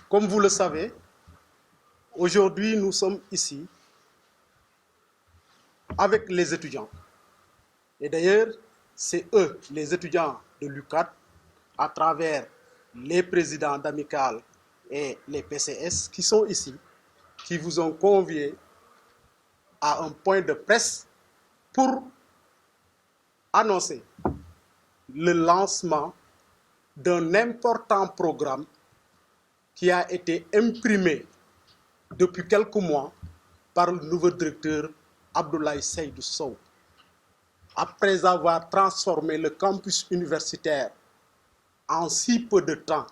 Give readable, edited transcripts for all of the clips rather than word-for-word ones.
Comme vous le savez, aujourd'hui nous sommes ici avec les étudiants. Et d'ailleurs, c'est eux, les étudiants de l'UCAD, à travers les présidents d'amicales et les PCS qui sont ici, qui vous ont convié à un point de presse pour annoncer le lancement d'un important programme qui a été imprimé depuis quelques mois par le nouveau directeur Abdoulaye Seydou Sow. Après avoir transformé le campus universitaire en si peu de temps,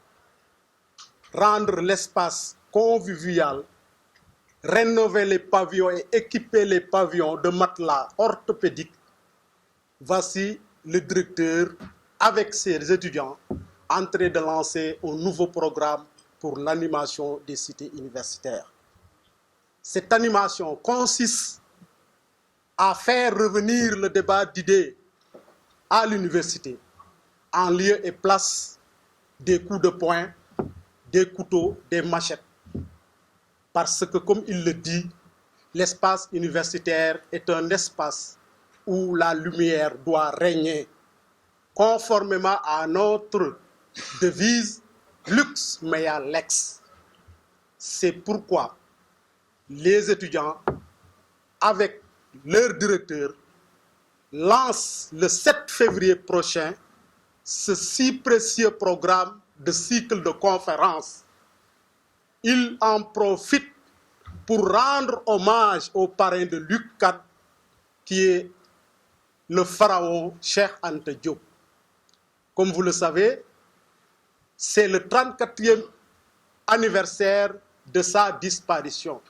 rendre l'espace convivial, rénover les pavillons et équiper les pavillons de matelas orthopédiques, voici le directeur avec ses étudiants en train de lancer un nouveau programme pour l'animation des cités universitaires. Cette animation consiste à faire revenir le débat d'idées à l'université en lieu et place des coups de poing, des couteaux, des machettes. Parce que, comme il le dit, l'espace universitaire est un espace où la lumière doit régner, conformément à notre devise Lux mea lex. C'est pourquoi les étudiants, avec leur directeur, lancent le 7 février prochain ce si précieux programme de cycle de conférences. Ils en profitent pour rendre hommage au parrain de l'UCAD, qui est le pharaon Cheikh Anta Diop. Comme vous le savez, c'est le 34e anniversaire de sa disparition.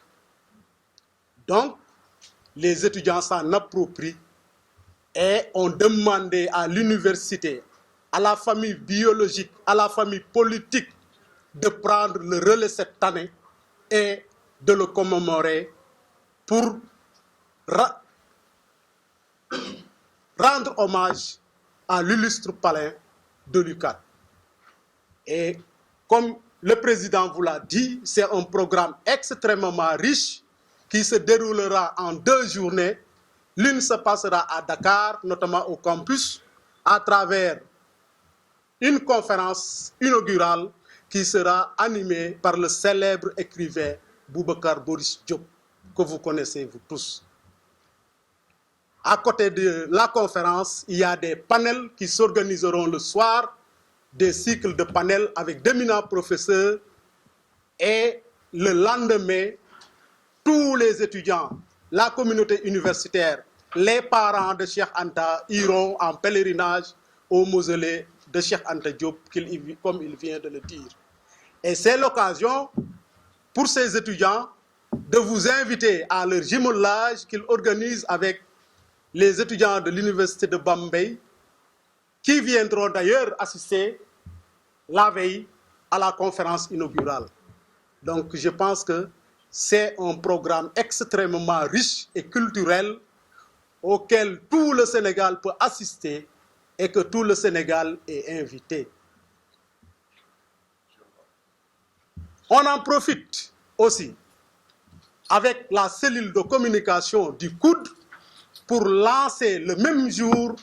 Donc, les étudiants s'en approprient et ont demandé à l'université, à la famille biologique, à la famille politique de prendre le relais cette année et de le commémorer pour rendre hommage à l'illustre parrain de l'UCAD. Et comme le président vous l'a dit, c'est un programme extrêmement riche qui se déroulera en 2 journées. L'une se passera à Dakar, notamment au campus, à travers une conférence inaugurale qui sera animée par le célèbre écrivain Boubacar Boris Diop, que vous connaissez vous tous. À côté de la conférence, il y a des panels qui s'organiseront le soir, des cycles de panels avec d'éminents professeurs, et le lendemain, tous les étudiants, la communauté universitaire, les parents de Cheikh Anta iront en pèlerinage au mausolée de Cheikh Anta Diop, comme il vient de le dire. Et c'est l'occasion pour ces étudiants de vous inviter à leur jumelage qu'ils organisent avec les étudiants de l'université de Bambey, qui viendront d'ailleurs assister la veille à la conférence inaugurale. Donc je pense que c'est un programme extrêmement riche et culturel auquel tout le Sénégal peut assister et que tout le Sénégal est invité. On en profite aussi avec la cellule de communication du COUD pour lancer le même jour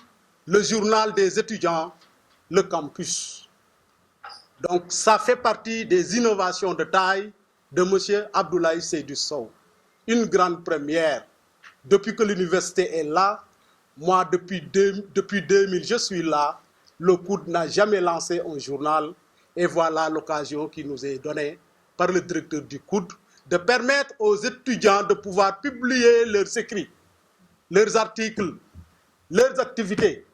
le journal des étudiants, le campus. Donc ça fait partie des innovations de taille de M. Abdoulaye Seydou Sow. Une grande première. Depuis que l'université est là, moi depuis 2000 je suis là, le COUD n'a jamais lancé un journal et voilà l'occasion qui nous est donnée par le directeur du COUD de permettre aux étudiants de pouvoir publier leurs écrits, leurs articles, leurs activités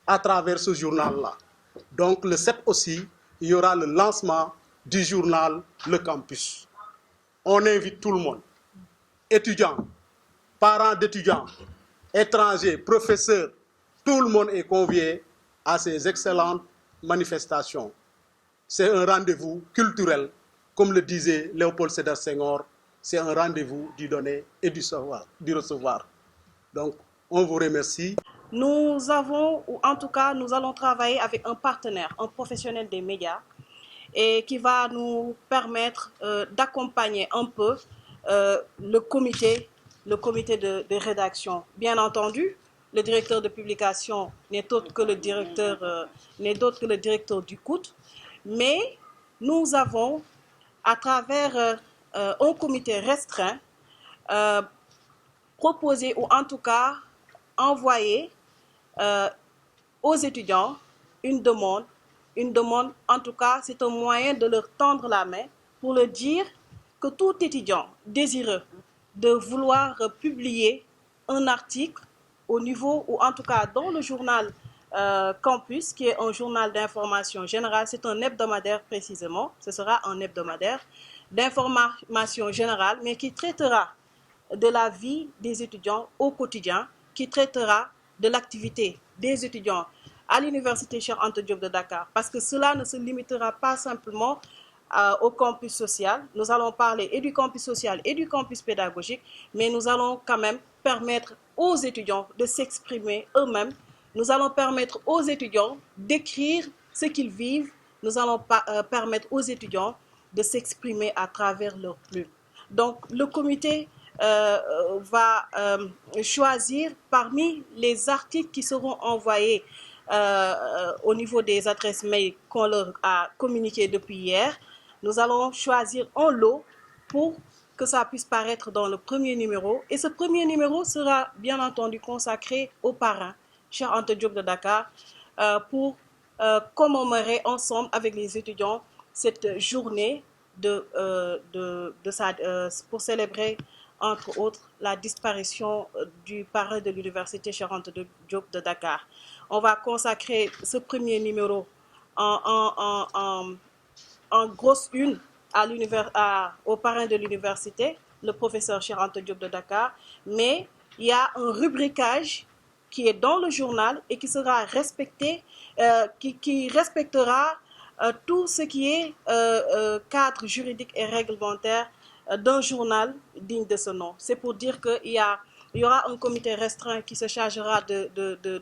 à travers ce journal-là. Donc le 7 aussi, il y aura le lancement du journal Le Campus. On invite tout le monde, étudiants, parents d'étudiants, étrangers, professeurs, tout le monde est convié à ces excellentes manifestations. C'est un rendez-vous culturel, comme le disait Léopold Sédar Senghor, c'est un rendez-vous du donner et du recevoir. Donc, on vous remercie. Nous avons, ou en tout cas, nous allons travailler avec un partenaire, un professionnel des médias. et qui va nous permettre d'accompagner un peu le comité de rédaction. Bien entendu, le directeur de publication n'est autre que le directeur du COUT, mais nous avons, à travers un comité restreint, proposé ou en tout cas envoyé aux étudiants une demande. En tout cas, c'est un moyen de leur tendre la main pour leur dire que tout étudiant désireux de vouloir publier un article au niveau, ou en tout cas dans le journal Campus, qui est un journal d'information générale, c'est un hebdomadaire précisément, ce sera un hebdomadaire d'information générale, mais qui traitera de la vie des étudiants au quotidien, qui traitera de l'activité des étudiants à l'université Cheikh Anta Diop de Dakar, parce que cela ne se limitera pas simplement au campus social. Nous allons parler et du campus social et du campus pédagogique, mais nous allons quand même permettre aux étudiants de s'exprimer eux-mêmes. Nous allons permettre aux étudiants d'écrire ce qu'ils vivent. Nous allons permettre aux étudiants de s'exprimer à travers leurs plumes. Donc, le comité va choisir parmi les articles qui seront envoyés au niveau des adresses mail qu'on leur a communiquées depuis hier. Nous allons choisir un lot pour que ça puisse paraître dans le premier numéro. Et ce premier numéro sera bien entendu consacré aux parrains, Cheikh Anta Diop de Dakar, pour commémorer ensemble avec les étudiants cette journée pour célébrer entre autres la disparition du parrain de l'université Cheikh Anta Diop de Dakar. On va consacrer ce premier numéro en grosse une au parrain de l'université, le professeur Cheikh Anta Diop de Dakar, mais il y a un rubricage qui est dans le journal et qui sera respecté, qui respectera tout ce qui est cadre juridique et réglementaire d'un journal digne de ce nom. C'est pour dire qu'il y aura un comité restreint qui se chargera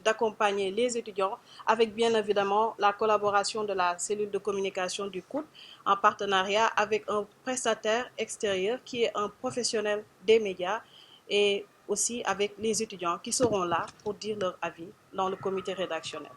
d'accompagner les étudiants avec bien évidemment la collaboration de la cellule de communication du COUT en partenariat avec un prestataire extérieur qui est un professionnel des médias et aussi avec les étudiants qui seront là pour dire leur avis dans le comité rédactionnel.